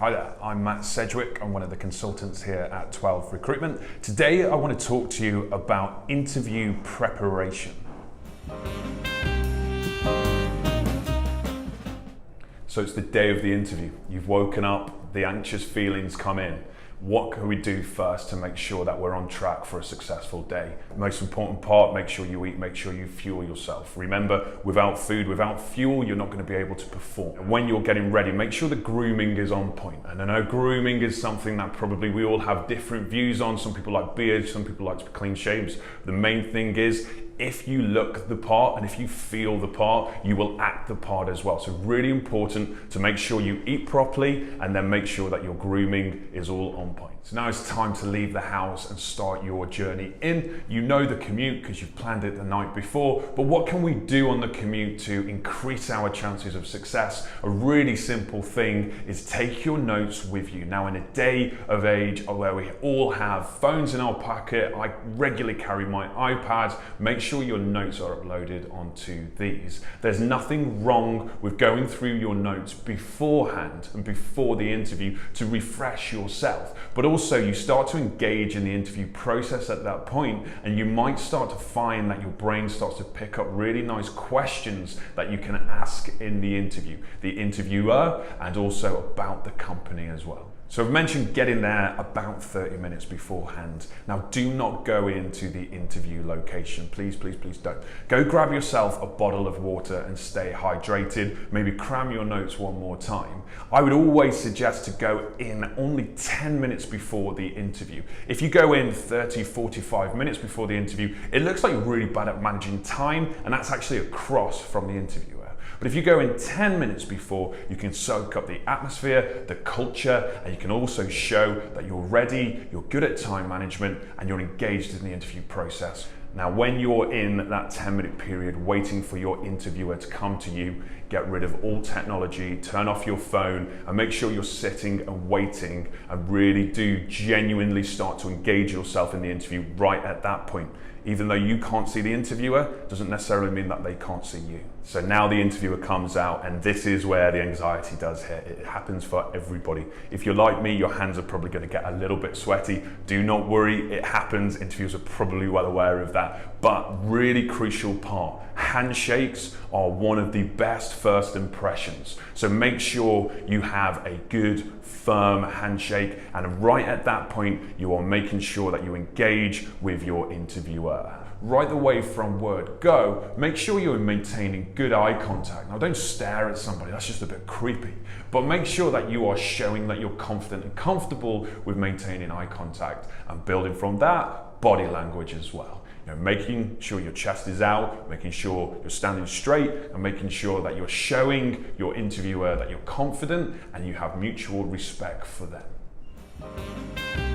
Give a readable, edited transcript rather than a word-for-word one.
Hi there, I'm Matt Sedgwick. I'm one of the consultants here at 12 Recruitment. Today I want to talk to you about interview preparation. So it's the day of the interview. You've woken up, the anxious feelings come in. What can we do first to make sure that we're on track for a successful day? Most important part, make sure you eat, make sure you fuel yourself. Remember, without food, without fuel, you're not going to be able to perform. And when you're getting ready, make sure the grooming is on point. And I know grooming is something that probably we all have different views on. Some people like beards, some people like clean shaves. The main thing is, if you look the part and if you feel the part, you will act the part as well. So really important to make sure you eat properly and then make sure that your grooming is all on point. So now it's time to leave the house and start your journey in. You know the commute because you've planned it the night before, but what can we do on the commute to increase our chances of success? A really simple thing is take your notes with you. Now in a day of age where we all have phones in our pocket, I regularly carry my iPad. Make sure your notes are uploaded onto these. There's nothing wrong with going through your notes beforehand and before the interview to refresh yourself, but also you start to engage in the interview process at that point, and you might start to find that your brain starts to pick up really nice questions that you can ask in the interview, the interviewer, and also about the company as well. So I've mentioned getting there about 30 minutes beforehand. Now do not go into the interview location. Please, please, please don't. Go grab yourself a bottle of water and stay hydrated. Maybe cram your notes one more time. I would always suggest to go in only 10 minutes before the interview. If you go in 30, 45 minutes before the interview, it looks like you're really bad at managing time, and that's actually a cross from the interviewer. But if you go in 10 minutes before, you can soak up the atmosphere, the culture, and you can also show that you're ready, you're good at time management, and you're engaged in the interview process. Now, when you're in that 10-minute period waiting for your interviewer to come to you, get rid of all technology, turn off your phone, and make sure you're sitting and waiting, and really do genuinely start to engage yourself in the interview right at that point. Even though you can't see the interviewer, doesn't necessarily mean that they can't see you. So now the interviewer comes out, and this is where the anxiety does hit. It happens for everybody. If you're like me, your hands are probably going to get a little bit sweaty. Do not worry, it happens. Interviewers are probably well aware of that. But really crucial part, handshakes are one of the best first impressions. So make sure you have a good, firm handshake, and right at that point, you are making sure that you engage with your interviewer. Right the way from word go, make sure you're maintaining good eye contact. Now don't stare at somebody, that's just a bit creepy. But make sure that you are showing that you're confident and comfortable with maintaining eye contact, and building from that, body language as well. You know, making sure your chest is out, making sure you're standing straight, and making sure that you're showing your interviewer that you're confident and you have mutual respect for them.